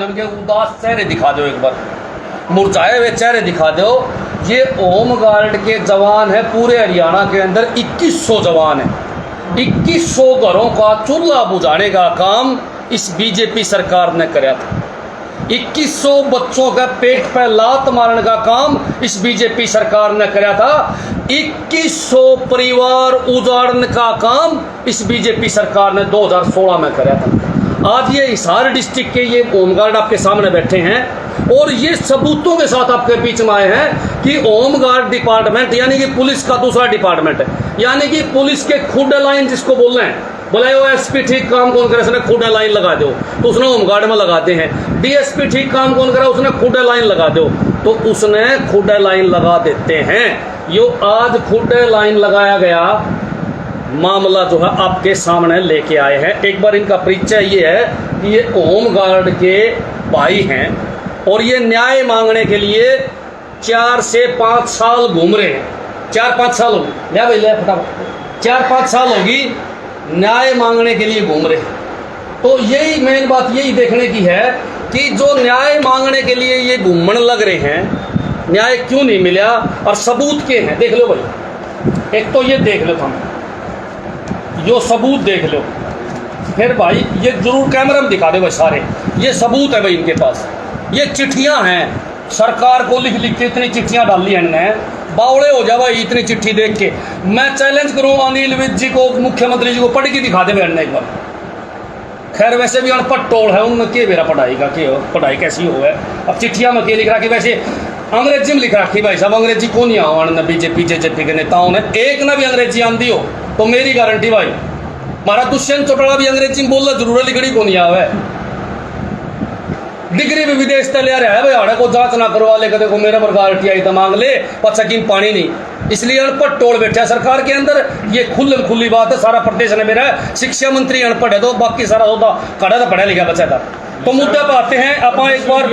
दो, इनके उदास चेहरे दिखा दो, एक बार मुरझाए हुए चेहरे दिखा दो। ये होमगार्ड के जवान है, पूरे हरियाणा के अंदर 2100 जवान है। 2100 घरों का चूल्हा बुझाने का काम इस बीजेपी सरकार ने कराया था। 2100 बच्चों का पेट पर लात मारने का काम इस बीजेपी सरकार ने कराया था। 2100 परिवार उजाड़ने का काम इस बीजेपी सरकार ने 2016 में कराया था। आज ये हिसार डिस्ट्रिक्ट के ये होमगार्ड आपके सामने बैठे हैं और ये सबूतों के साथ आपके बीच में आए हैं कि होमगार्ड डिपार्टमेंट यानी कि पुलिस का दूसरा डिपार्टमेंट है, यानी कि पुलिस के खुडा लाइन जिसको बोल रहे हैं, बोले वो एसपी ठीक काम कौन करे, उसने खुडा लाइन लगा दो तो उसने होमगार्ड में लगाते हैं। डीएसपी ठीक काम कौन करे, उसने खुडा लाइन लगा दो तो उसने खुडा लाइन लगा देते हैं। यो आज खुडा लाइन लगाया गया मामला जो है आपके सामने लेके आए हैं। एक बार इनका परिचय ये है कि ये होमगार्ड के भाई हैं और ये न्याय मांगने के लिए 4 से 5 साल घूम रहे हैं। 4-5 साल होगी, ले भाई ले फटाफट, 4-5 साल होगी न्याय मांगने के लिए घूम रहे हैं। तो यही मेन बात यही देखने की है कि जो न्याय मांगने के लिए ये घूमने लग रहे हैं, न्याय क्यों नहीं मिला और सबूत के हैं। देख लो भाई, एक तो ये देख लो, हम यो सबूत देख लो, फिर भाई ये जरूर कैमरा में दिखा दे भाई, सारे ये सबूत है भाई इनके पास। ये चिट्ठियां हैं, सरकार को लिख लिख के इतनी चिट्ठियां डाली हैं इन्होंने, बावड़े हो जा भाई इतनी चिट्ठी देख के। मैं चैलेंज करूँ अनिल विज जी को, मुख्यमंत्री जी को, पढ़ के दिखा दे बैठने एक बार। खैर वैसे भी अनपढ़ टोल है, उनने के मेरा पढ़ाई का के पढ़ाई कैसी हो है। अब चिट्ठियां में के लिख रखी, वैसे अंग्रेजी में लिख रखी भाई साहब, अंग्रेजी को नहीं आवा बीजेपी के नेताओं ने, एक ना भी अंग्रेजी आंदी हो तो मेरी गारंटी भाई हमारा दुष्यंत चौटाला भी अंग्रेजी में बोलना जरूर है, लिखड़ी को नहीं आवे। डिग्री भी विदेश से ले रहा है भाई, हाड़े को जांच ना करवा ले, देखो मेरे पर गारंटी तो मांग ले, पचा की पानी नहीं, इसलिए अनपढ़ टोल बैठा सरकार के अंदर। ये खुली बात है, सारा प्रदेश ने मेरा शिक्षा मंत्री अनपढ़ है तो बाकी सारा होता खड़ा था पढ़ा लिखा बच्चा था। तो मुद्दे पर आते हैं आप, एक बार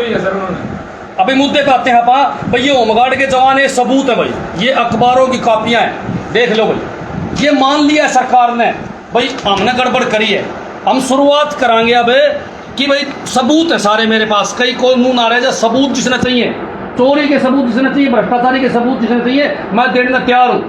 अभी मुद्दे पे आते हैं आप भाई। ये होमगार्ड के जवान, ये सबूत है भाई, ये अखबारों की कापियां हैं, देख लो भाई। ये मान लिया सरकार ने भाई हमने गड़बड़ करी है, हम शुरुआत कराएंगे अब कि भाई सबूत है सारे मेरे पास, कई कोई मुंह ना रहे, सबूत जिसने चाहिए, चोरी के सबूत जिसने चाहिए, भ्रष्टाचारी के सबूत जिसने चाहिए, मैं देने को तैयार हूँ।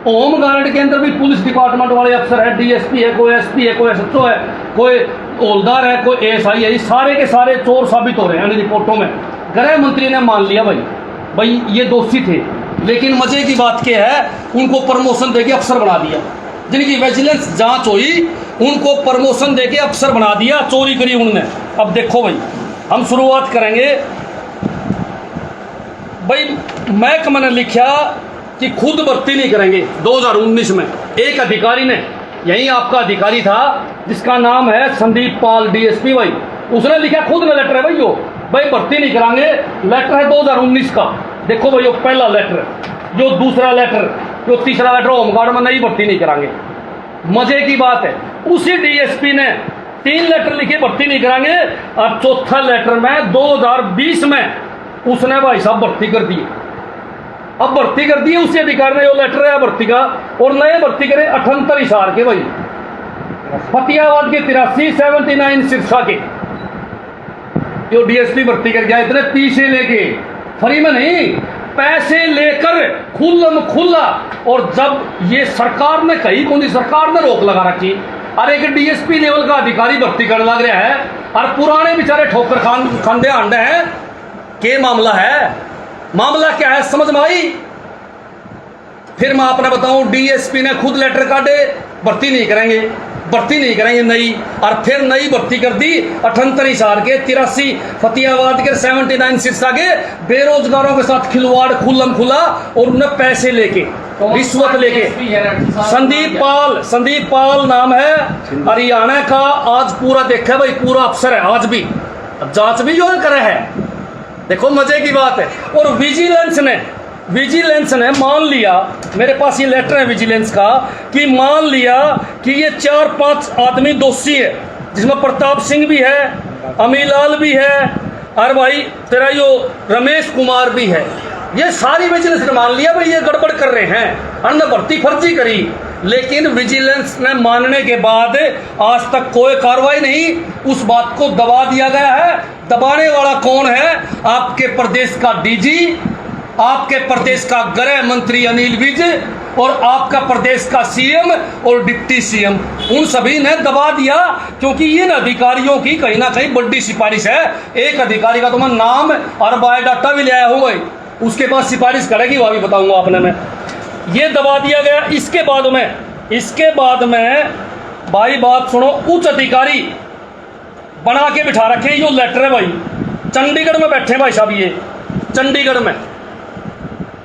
होमगार्ड के अंदर भी पुलिस डिपार्टमेंट वाले अफसर है, डीएसपी है, कोई एसपी है, कोई एसएचओ है, कोई हवलदार है, कोई एएसआई है, ये सारे के सारे चोर साबित हो रहे हैं रिपोर्टों में। गृह मंत्री ने मान लिया भाई ये दोषी थे, लेकिन मजे की बात क्या है, उनको प्रमोशन देके अफसर बना दिया। जिनकी विजिलेंस जांच हुई उनको प्रमोशन देके अफसर बना दिया, चोरी करी उन्होंने। अब देखो भाई हम शुरुआत करेंगे भाई। महकमा ने लिखा कि खुद भर्ती नहीं करेंगे 2019 में। एक अधिकारी ने, यही आपका अधिकारी था जिसका नाम है संदीप पाल डीएसपी भाई, उसने लिखा खुद ने लेटर है भाई, यो भाई भर्ती नहीं करांगे, लेटर है 2019 का। देखो भाई वो पहला लेटर, जो दूसरा लेटर, जो तीसरा लेटर होमगार्ड में नहीं भर्ती नहीं करांगे। मजे की बात है उसी डीएसपी ने 3 लेटर लिखे भर्ती नहीं करांगे, और चौथा लेटर में 2020 में उसने भाई साहब भर्ती कर दी। अब भर्ती कर दी उसी अधिकारी ने, जो लेटर है भर्ती का, और नए भर्ती करे 78 हिसार के भाई, फतियाबाद के 83, 79 सिरसा के, जो डीएसपी भर्ती कर गया। इतने पैसे लेके, फ्री में नहीं, पैसे लेकर खुला। और जब ये सरकार ने कही कौन सी सरकार ने रोक लगा रखी, अरे एक डीएसपी लेवल का अधिकारी भर्ती करने लग रहा है, और पुराने बेचारे ठोकर खांदे आंडे हैं। क्या मामला है, मामला क्या है समझ में आई? फिर मैं आपने बताऊं, डीएसपी ने खुद लेटर काटे, भर्ती नहीं करेंगे नई, और फिर नई भर्ती कर दी 78 हिसार के, 83 फतियाबाद के, 79 सिरसा के बेरोजगारों के साथ खिलवाड़ खुला, और उन्हें पैसे लेके, रिश्वत लेके। संदीप पाल नाम है, हरियाणा का। आज पूरा देखा भाई, पूरा अफसर है आज भी, जांच भी जो है करे है। देखो मजे की बात है। और विजिलेंस ने मान लिया, मेरे पास ये लेटर है विजिलेंस का, कि मान लिया कि ये 4-5 आदमी दोषी है, जिसमें प्रताप सिंह भी है, अमीलाल भी है, और भाई तेरा यो रमेश कुमार भी है। ये सारी विजिलेंस ने मान लिया भाई ये गड़बड़ कर रहे हैं, अन्य भर्ती फर्जी करी, लेकिन विजिलेंस ने मानने के बाद आज तक कोई कार्रवाई नहीं, उस बात को दबा दिया गया है। दबाने वाला कौन है? आपके प्रदेश का डीजी, आपके प्रदेश का गृह मंत्री अनिल विज और आपका प्रदेश का सीएम और डिप्टी सीएम, उन सभी ने दबा दिया, क्योंकि इन अधिकारियों की कहीं ना कहीं बड़ी सिफारिश है। एक अधिकारी का तो मैं नाम और बायोडाटा भी ले आया हूँ, उसके बाद सिफारिश करेगी वह भी बताऊंगा आपने। मैं ये दबा दिया गया। इसके बाद में भाई बात सुनो, उच्च अधिकारी बना के बिठा रखे। यो लेटर है भाई, चंडीगढ़ में बैठे भाई साहब, ये चंडीगढ़ में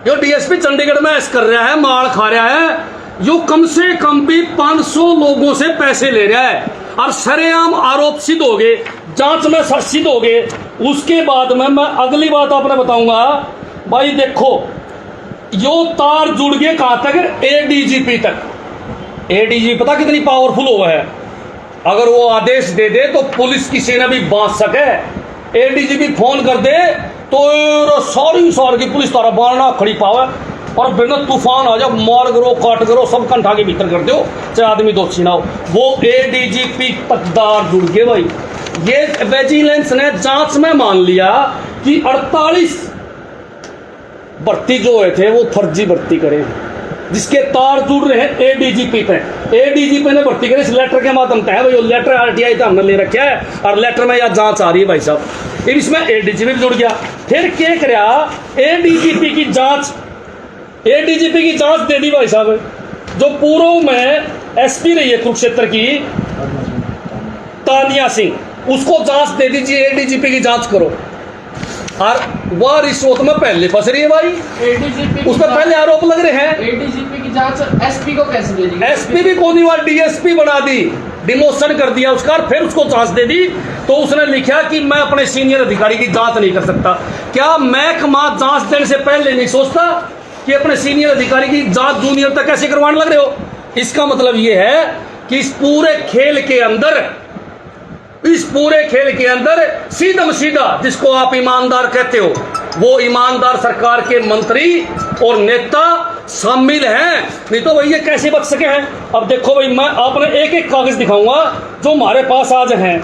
यो डीएसपी चंडीगढ़ में ऐसा कर रहा है, माल खा रहा है। यो कम से कम भी 500 लोगों से पैसे ले रहा है और सरेआम आरोप सिद्ध हो गए, जांच में सिद्ध हो गए। उसके बाद में मैं अगली बात आपने बताऊंगा भाई। देखो यो तार जुड़ गए कहां तक? एडीजीपी तक। एडीजीपी पता कितनी पावरफुल हुआ है, अगर वो आदेश दे दे तो पुलिस की सेना भी बांध सके। एडीजीपी फोन कर दे तो सारी की पुलिस तारा बारना खड़ी पावे और बिना तूफान आ जाए, मार करो काट करो सब कंठा के भीतर कर दो, चाहे आदमी दोषी ना हो। वो एडीजीपी तकदार जुड़ गए भाई। ये विजिलेंस ने जांच में मान लिया कि 48 भर्ती जो हुए थे वो फर्जी भर्ती करे, जिसके तार जुड़ रहे हैं एडीजीपी पे। एडीजीपी ने भर्ती करे इस लेटर के माध्यम से है भाई। लेटर आरटीआई तो हमने ले रखा है और लेटर में यह जांच आ रही है भाई साहब। इसमें एडीजीपी भी जुड़ गया। फिर क्या करा? एडीजीपी की जांच दे दी भाई साहब। जो पूर्व में एसपी रही है कुरुक्षेत्र की तानिया सिंह, उसको जांच दे दीजिए, एडीजीपी की जांच करो। और वह रिश्वत में पहले फंस रही है भाई, एडीजीपी उस पर पहले आरोप लग रहे हैं। एडीजीपी की जांच एसपी को कैसे दे दी? एसपी भी कोई बार डीएसपी बना दी, डिमोशन कर दिया उसका, फिर उसको जांच दे दी। तो उसने लिखा कि मैं अपने सीनियर अधिकारी की जांच नहीं कर सकता। क्या महकमा जांच देने से पहले नहीं सोचता कि अपने सीनियर अधिकारी की जांच जूनियर तक कैसे करवाने लग रहे हो? इसका मतलब यह है कि इस पूरे खेल के अंदर सीधा सीधा जिसको आप ईमानदार कहते हो, वो ईमानदार सरकार के मंत्री और नेता शामिल हैं, नहीं तो भाई ये कैसे बच सके हैं? अब देखो भाई, मैं आपने एक एक कागज दिखाऊंगा जो हमारे पास आज हैं।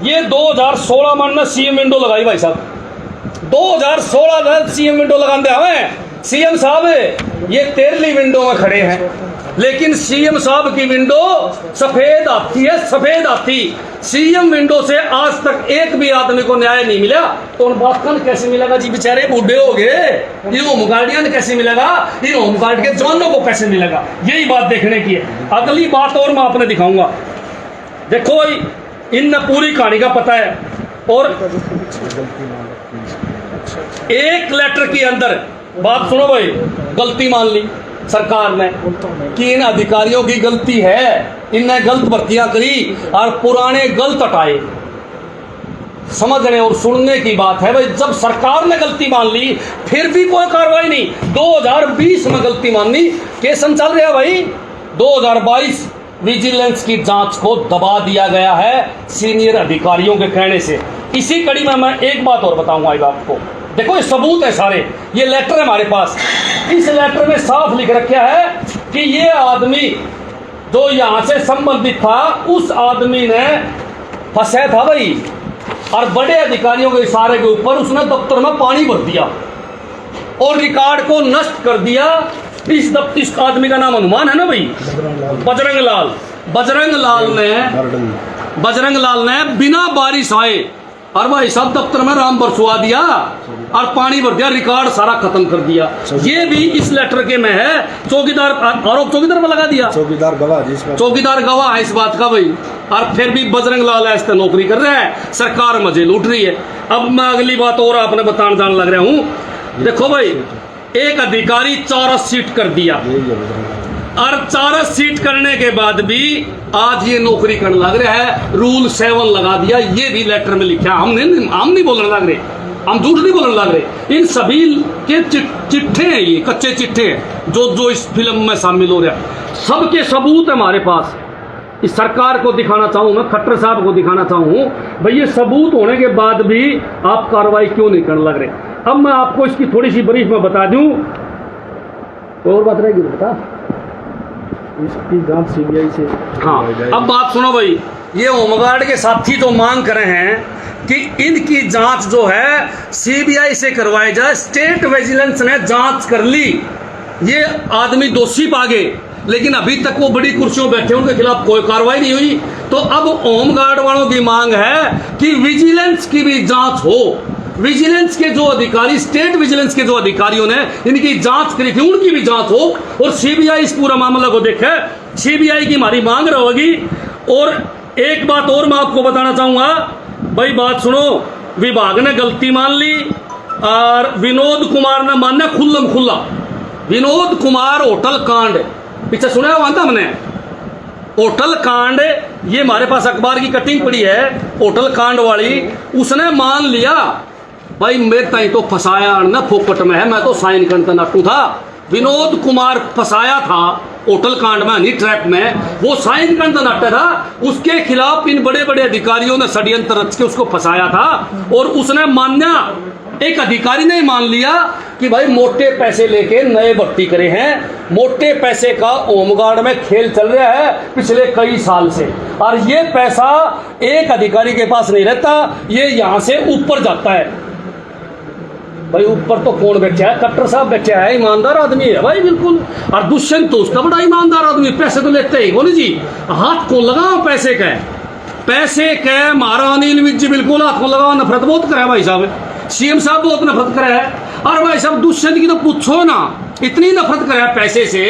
ये 2016 में सीएम विंडो लगाई भाई साहब, 2016 में सीएम विंडो लगाते हमें। सीएम साहब ये 13वीं विंडो में खड़े हैं, लेकिन सीएम साहब की विंडो सफेद आती है, सफेद आती। सीएम विंडो से आज तक एक भी आदमी को न्याय नहीं मिला, तो उन बात कैसे मिलेगा जी? बेचारे बूढ़े हो गए, इन होमगार्डियन कैसे मिलेगा? इन होमगार्ड के जवानों को कैसे मिलेगा? यही बात देखने की है। अगली बात और मैं आपने दिखाऊंगा। देखो भाई, इन पूरी कहानी का पता है, और एक लेटर के अंदर बात सुनो भाई, गलती मान ली सरकार ने कि इन अधिकारियों की गलती है, इनने गलत भर्तियां करी और पुराने गलत हटाए। समझने और सुनने की बात है भाई। जब सरकार ने गलती मान ली फिर भी कोई कार्रवाई नहीं। 2020 में गलती माननी, केस चल रहा है भाई। 2022 विजिलेंस की जांच को दबा दिया गया है सीनियर अधिकारियों के कहने से। इसी कड़ी में मैं एक बात और बताऊंगा आपको। देखो ये सबूत है सारे, ये लेटर है हमारे पास। इस लेटर में साफ लिख रखा है कि ये आदमी जो यहां से संबंधित था, उस आदमी ने फंसा था भाई, और बड़े अधिकारियों के इशारे के ऊपर उसने दफ्तर में पानी भर दिया और रिकॉर्ड को नष्ट कर दिया। इस आदमी का नाम हनुमान है ना भाई, बजरंग लाल ने बिना बारिश आए और भाई साहब दफ्तर में राम बरसवा दिया और पानी भर दिया, रिकॉर्ड सारा खत्म कर दिया। ये भी इस लेटर के में है। चौकीदार आरोप चौकीदार में लगा दिया, चौकीदार गवाह है इस बात का भाई। और फिर भी बजरंग लाल ऐसे नौकरी कर रहा है, सरकार मजे लूट रही है। अब मैं अगली बात और आपने बताने जाने लग रहा हूं। देखो भाई, एक अधिकारी चार्ज शीट कर दिया और चार्ज शीट करने के बाद भी आज ये नौकरी करने लग रहा है, रूल 7 लगा दिया। ये भी लेटर में लिखा। हम नहीं बोलने लग रहे, हम झूठ नहीं बोलने लग रहे। इन सभी के चिट्ठे हैं, ये कच्चे चिट्ठे हैं जो इस फिल्म में शामिल हो रहा है। सबके सबूत है हमारे पास। इस सरकार को दिखाना चाहूँ मैं, खट्टर साहब को दिखाना चाहूँ भाई, ये सबूत होने के बाद भी आप कार्रवाई क्यों नहीं करने लग रहे? अब मैं आपको इसकी थोड़ी सी ब्रीफ में बता दूं। और बात रहेगी बता, इसकी जांच सीबीआई से हाँ। अब बात सुनो भाई, ये होमगार्ड के साथी जो मांग कर रहे हैं कि इनकी जांच जो है सीबीआई से करवाई जाए। स्टेट विजिलेंस ने जांच कर ली, ये आदमी दोषी पागे, लेकिन अभी तक वो बड़ी कुर्सियों बैठे, उनके खिलाफ कोई कार्रवाई नहीं हुई। तो अब होमगार्ड वालों की मांग है कि विजिलेंस की भी जांच हो। विजिलेंस के जो अधिकारी, स्टेट विजिलेंस के जो अधिकारियों ने इनकी जांच करी थी, उनकी भी जांच हो और सीबीआई इस पूरा मामला को देखे। सीबीआई की हमारी मांग रहेगी। और एक बात और मैं आपको बताना चाहूंगा भाई, बात सुनो, विभाग ने गलती मान ली और विनोद कुमार ने माना खुल्लम खुल्ला। विनोद कुमार होटल कांड पीछे सुना हुआ था हमने, होटल कांड, ये हमारे पास अखबार की कटिंग पड़ी है होटल कांड वाली। उसने मान लिया भाई मेरे ताई तो फसाया ना फोकट में है, मैं तो साइन करता नाटू था। विनोद कुमार फसाया था होटल कांड में, हनी ट्रैप में, वो साइन करता नाटा था। उसके खिलाफ इन बड़े बड़े अधिकारियों ने षड्यंत्र रच के उसको फसाया था और उसने मान्या, एक अधिकारी ने मान लिया कि भाई मोटे पैसे लेके नए भर्ती करे हैं। मोटे पैसे का होमगार्ड में खेल चल रहा है पिछले कई साल से, और ये पैसा एक अधिकारी के पास नहीं रहता, ये यहां से ऊपर जाता है। भाई ऊपर तो कौन बैठा है? कट्टर साहब बैठा है, ईमानदार आदमी है भाई बिल्कुल। और दुष्यंत तो उसका बड़ा ईमानदार आदमी, पैसे तो लेते ही बोली जी, हाथ को लगाओ पैसे का, पैसे का मारा अनिल विज जी बिल्कुल हाथ को लगाओ। नफरत बहुत करे भाई साहब, सीएम साहब बहुत नफरत करे है। और भाई साहब दुष्यंत की तो पूछो ना, इतनी नफरत करे पैसे से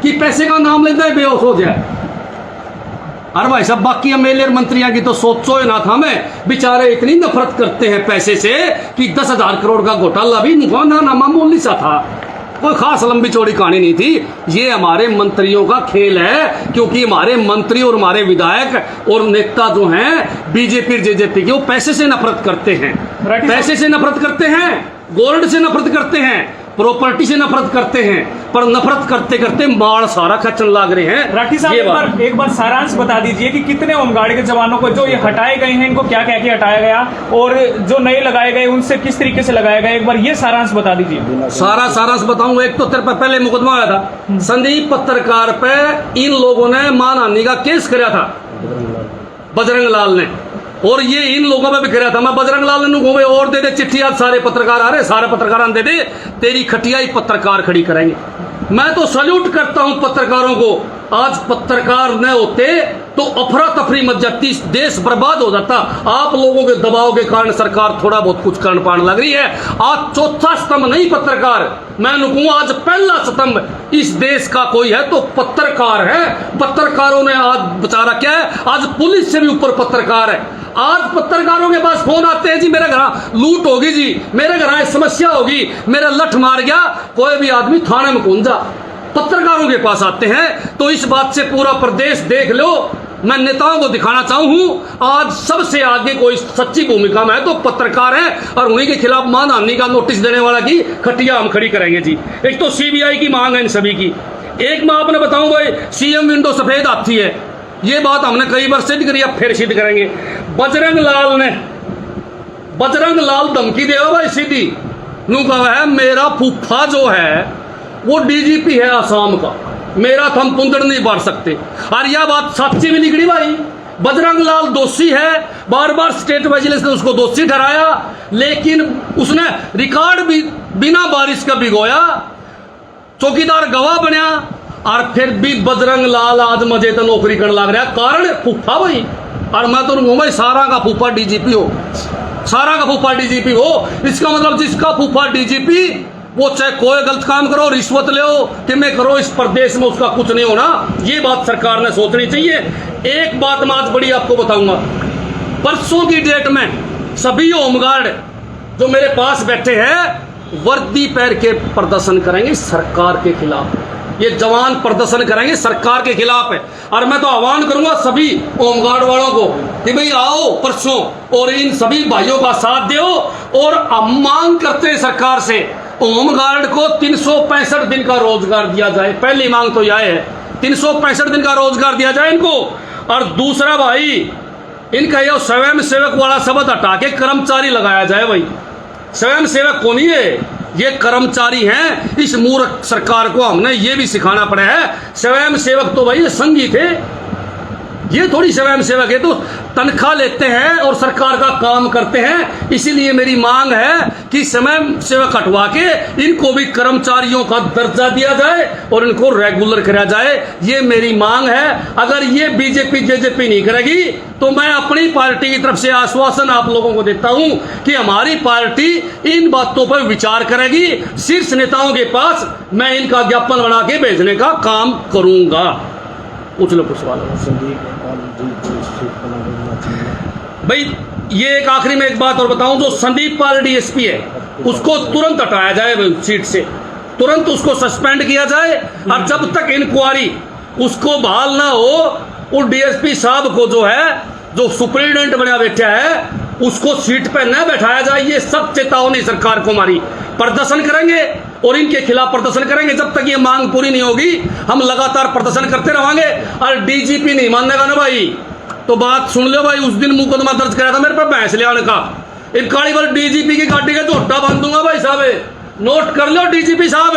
कि पैसे का नाम लेता है बेहोश हो जाए। अरे भाई साहब बाकी एमएलए मंत्रियों की तो सोचो ना था, मैं बेचारे इतनी नफरत करते हैं पैसे से कि 10,000 करोड़ का घोटाला भी ना मामूली सा था, कोई खास लंबी चौड़ी कहानी नहीं थी। ये हमारे मंत्रियों का खेल है, क्योंकि हमारे मंत्री और हमारे विधायक और नेता जो हैं बीजेपी जेजेपी के, वो पैसे से नफरत करते हैं, पैसे से नफरत करते हैं, गोल्ड से नफरत करते हैं, प्रॉपर्टी से नफरत करते हैं, पर नफरत करते करते माड़ सारा खचन लाग रहे हैं। राठी साहब एक बार सारांश बता दीजिए कि कितने होमगार्ड के जवानों को जो ये हटाए गए हैं, इनको क्या कह के हटाया गया, और जो नए लगाए गए उनसे किस तरीके से लगाया गया, एक बार ये सारांश बता दीजिए। सारा सारांश बताऊंगा। एक तो तेरे पर पहले मुकदमा आया था, संदीप पत्रकार पे इन लोगों ने मानहानि का केस कराया था बजरंग लाल ने, और ये इन लोगों में भी कह रहा था। मैं बजरंग लाल ने घूमे और दे दे चिट्ठी, आज सारे पत्रकार आ रहे, सारे पत्रकार दे दे, तेरी खटिया ही पत्रकार खड़ी करेंगे। मैं तो सल्यूट करता हूं पत्रकारों को। आज पत्रकार न होते तो अफरा तफरी मच जाती, देश बर्बाद हो जाता। आप लोगों के दबाव के कारण सरकार थोड़ा बहुत कुछ कर्ण पान लग रही है। आज चौथा स्तंभ नहीं पत्रकार, मैं कहूं आज पहला स्तंभ इस देश का कोई है तो पत्रकार है। पत्रकारों ने आज बेचारा क्या है, आज पुलिस से भी ऊपर पत्रकार है। आज पत्रकारों के पास फोन आते हैं, जी मेरे घर लूट होगी, जी मेरे घर समस्या होगी, मेरा लठ मार गया, कोई भी आदमी थाने में कौन जा, पत्रकारों के पास आते हैं। तो इस बात से पूरा प्रदेश देख लो। मैं नेताओं को दिखाना चाहूँ आज सबसे आगे कोई सच्ची भूमिका में है तो पत्रकार है, और उन्हीं के खिलाफ मानहानि का नोटिस देने वाला की खटिया हम खड़ी करेंगे जी। एक तो सीबीआई की मांग है इन सभी की। एक मैं आपने बताऊं भाई, सीएम विंडो सफेद आती है, ये बात हमने कई बार सिद्ध करी, अब फिर सिद्ध करेंगे। बजरंग लाल धमकी देगा भाई सीधी, नू कहा है मेरा फूफा जो है वो डीजीपी है आसाम का, मेरा थम पुंदड़ नहीं बांट सकते। और यह बात सच्ची भी निकली भाई। बजरंग लाल दोषी है, बार बार स्टेट विजिलेंस ने उसको दोषी ठहराया, लेकिन उसने रिकॉर्ड भी बिना बारिश का भिगोया, चौकीदार गवाह बनया, और फिर भी बजरंग लाल आज मजे तो नौकरी करने लग रहा है। कारण फूफा भाई, और मैं तो भाई सारा का फूफा डीजीपी हो, सारा का फूफा डीजीपी हो। इसका मतलब जिसका फूफा डीजीपी, वो चाहे कोई गलत काम करो, रिश्वत ले कि मैं करो, इस प्रदेश में उसका कुछ नहीं होना। ये बात सरकार ने सोचनी चाहिए। एक बात मैं आज बड़ी आपको बताऊंगा, परसों की डेट में सभी होमगार्ड जो मेरे पास बैठे हैं वर्दी पहन के प्रदर्शन करेंगे सरकार के खिलाफ। ये जवान प्रदर्शन करेंगे सरकार के खिलाफ है। और मैं तो आह्वान करूंगा सभी होमगार्ड वालों को कि भाई आओ परसों और इन सभी भाइयों का साथ दो। और हम मांग करते हैं सरकार से, होमगार्ड को 365 दिन का रोजगार दिया जाए। पहली मांग तो यह है 365 दिन का रोजगार दिया जाए इनको। और दूसरा भाई, इनका यह स्वयं सेवक वाला शब्द हटा के कर्मचारी लगाया जाए भाई। स्वयं सेवक कौन है? ये कर्मचारी हैं। इस मूर्ख सरकार को हमने ये भी सिखाना पड़ा है। स्वयं सेवक तो भाई ये संघी थे, ये थोड़ी स्वयं सेवक है। तो तनख्वाह लेते हैं और सरकार का काम करते हैं। इसीलिए मेरी मांग है कि स्वयं सेवक हटवा के इनको भी कर्मचारियों का दर्जा दिया जाए और इनको रेगुलर कराया जाए। ये मेरी मांग है। अगर ये बीजेपी जेजेपी नहीं करेगी तो मैं अपनी पार्टी की तरफ से आश्वासन आप लोगों को देता हूं कि हमारी पार्टी इन बातों पर विचार करेगी। शीर्ष नेताओं के पास मैं इनका ज्ञापन बना के भेजने का काम करूंगा। पूछ लो कुछ सवाल। भाई ये एक आखिरी में एक बात और बताऊं, जो संदीप पाल डीएसपी है उसको तुरंत हटाया जाए सीट से, तुरंत उसको सस्पेंड किया जाए। और जब तक इंक्वायरी उसको बहाल ना हो, उस डीएसपी साहब को जो है, जो सुप्रिटेंडेंट बना बैठा है, उसको सीट पे न बैठाया जाए। ये सब चेतावनी सरकार को हमारी। प्रदर्शन करेंगे और इनके खिलाफ प्रदर्शन करेंगे। जब तक ये मांग पूरी नहीं होगी हम लगातार प्रदर्शन करते रहेंगे। और डीजीपी नहीं मानेगा ना भाई तो बात सुन लो भाई। उस दिन मुकदमा दर्ज कराया था मेरे पर भैंस ले आने का। इन काली बार डीजीपी की गाड़ी का झोटा बांध दूंगा भाई साहब, नोट कर लो डीजीपी साहब।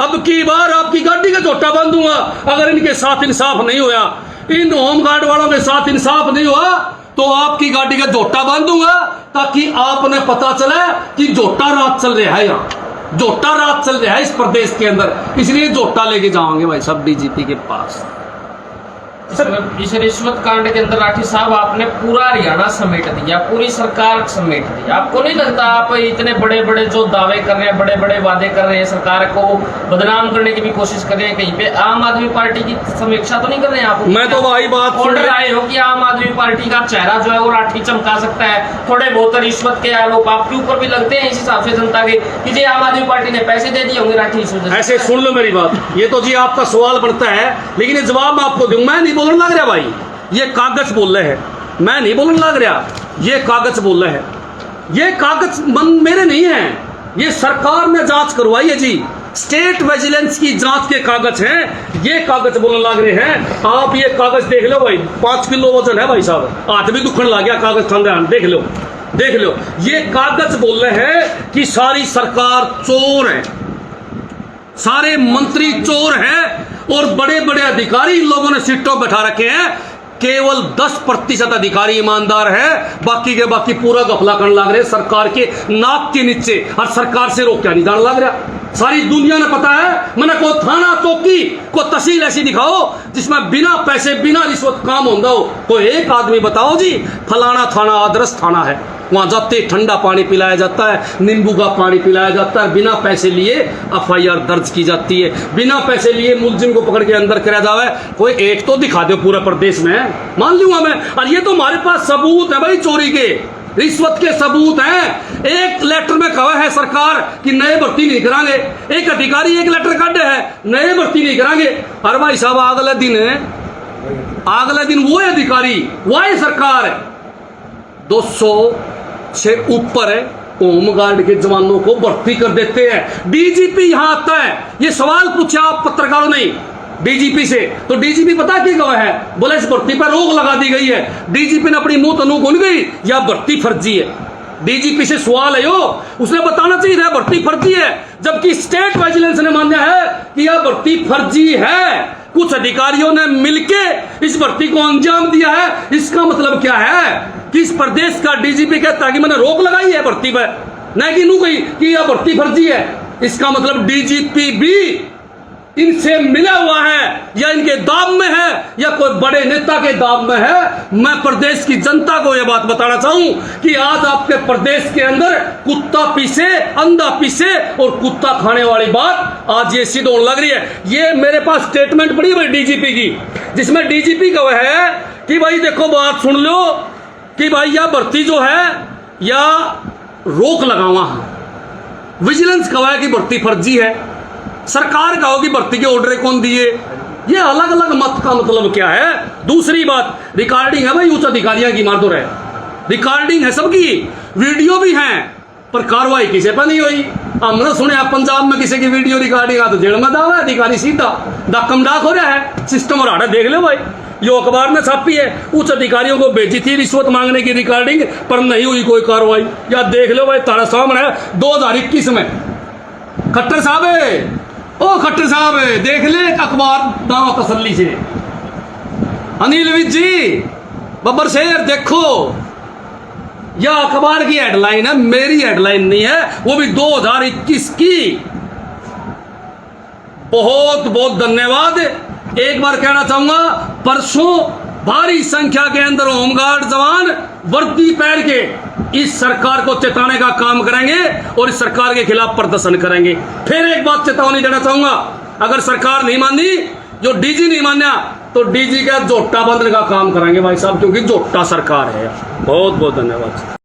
अब की बार आपकी गाड़ी का झोटा बांध दूंगा अगर इनके साथ इंसाफ नहीं हुआ, इन होमगार्ड वालों के साथ इंसाफ नहीं हुआ तो आपकी गाड़ी का झोटा बांध दूंगा, ताकि आपने पता चले कि झोटा रात चल रहा है, यहाँ झोटा रात चल रहा है इस प्रदेश के अंदर। इसलिए झोटा लेके जाओगे भाई सब डीजीपी के पास। इस रिश्वत कांड के अंदर राठी साहब आपने पूरा हरियाणा समेट दिया, पूरी सरकार समेट दी। आपको नहीं लगता आप इतने बड़े बड़े जो दावे कर रहे हैं, बड़े बड़े वादे कर रहे हैं, सरकार को बदनाम करने की भी कोशिश कर रहे हैं, कहीं पे आम आदमी पार्टी की समीक्षा तो नहीं कर रहे हैं आप? मैं तो वही बात ऑर्डर आए हो कि आम आदमी पार्टी का चेहरा जो है वो राठी चमका सकता है। थोड़े बहुत रिश्वत के आरोप आपके ऊपर भी लगते हैं इस हिसाब से जनता के कि जी आम आदमी पार्टी ने पैसे दे दिए होंगे राठी इस वजह से। ऐसे सुन लो मेरी बात, ये तो जी आपका सवाल बनता है, लेकिन ये जवाब मैं आपको दूं। मैं नहीं बोलने लग रहा भाई, ये कागज बोल रहे हैं, मैं नहीं बोलने लग रहा, ये कागज बोल रहे हैं। ये कागज मेरे नहीं हैं, ये सरकार ने जांच करवाई है जी, स्टेट विजिलेंस की जांच के कागज हैं। ये कागज बोलने लग रहे हैं। आप ये कागज देख लो भाई, 5 किलो वजन है भाई साहब, हाथ भी दुखने लग गया कागज ठंडे, देख लो देख लो। ये कागज बोल रहे हैं कि सारी सरकार चोर है, सारे मंत्री चोर हैं और बड़े बड़े अधिकारी इन लोगों ने सीटों बैठा रखे हैं। केवल 10% अधिकारी ईमानदार है, बाकी के बाकी पूरा गफला करने लग रहे सरकार के नाक के नीचे। और सरकार से रोक क्या नहीं जाने लग रहा, सारी दुनिया ने पता है। मैंने को थाना चौकी को तहसील ऐसी दिखाओ जिसमें बिना पैसे बिना रिश्वत काम होता हो। कोई एक आदमी बताओ जी फलाना थाना आदर्श थाना है, वहां जाते ठंडा पानी पिलाया जाता है, नींबू का पानी पिलाया जाता है, बिना पैसे लिए एफआईआर दर्ज की जाती है, बिना पैसे लिए मुलजिम को पकड़ के अंदर कराया जावे। कोई एक तो दिखा दो पूरे प्रदेश में, मान लूंगा मैं। और ये तो हमारे पास सबूत है भाई, चोरी के रिश्वत के सबूत हैं। एक लेटर में कहा है सरकार कि नए भर्ती नहीं करांगे, एक अधिकारी एक लेटर काटे है नए भर्ती नहीं करांगे। और भाई साहब अगले दिन वो अधिकारी वही सरकार 200 से ऊपर है होमगार्ड के जवानों को भर्ती कर देते हैं। डीजीपी यहां आता है, ये सवाल पूछा आप पत्रकारों ने डीजीपी से, तो डीजीपी पता क्या गवाह है, बोले इस भर्ती पर रोक लगा दी गई है। डीजीपी ने अपनी मुंह तनु खोल गई या भर्ती फर्जी है। डीजीपी से सवाल है, उसने बताना चाहिए था भर्ती फर्जी है, जबकि स्टेट विजिलेंस ने माना है कि यह भर्ती फर्जी है। कुछ अधिकारियों ने मिलके इस भर्ती को अंजाम दिया है। इसका मतलब क्या है कि इस प्रदेश का डीजीपी कहता है कि मैंने रोक लगाई है भर्ती पर, न कि नू कही कि यह भर्ती फर्जी है। इसका मतलब डीजीपी भी इनसे मिला हुआ है या इनके दाब में है या कोई बड़े नेता के दाब में है। मैं प्रदेश की जनता को यह बात बताना चाहूं कि आज आपके प्रदेश के अंदर कुत्ता पीसे अंधा पीसे और कुत्ता खाने वाली बात आज ये सिद्ध होने लग रही है। ये मेरे पास स्टेटमेंट पड़ी है डीजीपी की, जिसमें डीजीपी का है कि भाई देखो बात सुन लो कि भाई यह भर्ती जो है या रोक लगावा, विजिलेंस का है कि भर्ती फर्जी है, सरकार का होगी भर्ती के ऑर्डर कौन दिए। ये अलग अलग मत का मतलब क्या है। दूसरी बात रिकॉर्डिंग है भाई, उच्च अधिकारियों की मार दो रहे, रिकॉर्डिंग है सबकी, वीडियो भी है, पर कार्रवाई किसी पर नहीं हुई। हमने सुने पंजाब में किसी की वीडियो रिकॉर्डिंग आ तो जेल में दावा अधिकारी सीधा दाकम डाक हो रहा है, सिस्टम और आड़ा देख लो भाई। जो अखबार ने छापी है, उच्च अधिकारियों को भेजी थी रिश्वत मांगने की रिकॉर्डिंग, पर नहीं हुई कोई कार्रवाई। या देख लो भाई, तारा सामने है 2021 में। खट्टर साहब है, ओ खट्टर साहब है, देख ले अखबार दावा तसल्ली से। अनिल विज जी, बब्बर शेर, देखो यह अखबार की हेडलाइन है, मेरी हेडलाइन नहीं है, वो भी 2021 की। बहुत बहुत धन्यवाद। एक बार कहना चाहूंगा, परसों भारी संख्या के अंदर होमगार्ड जवान वर्दी पहन के इस सरकार को चेताने का काम करेंगे और इस सरकार के खिलाफ प्रदर्शन करेंगे। फिर एक बात चेतावनी देना चाहूंगा, अगर सरकार नहीं मानी, जो डीजी नहीं माना, तो डीजी का जोटा बंदने का काम करेंगे भाई साहब, क्योंकि जोटा सरकार है। बहुत बहुत धन्यवाद।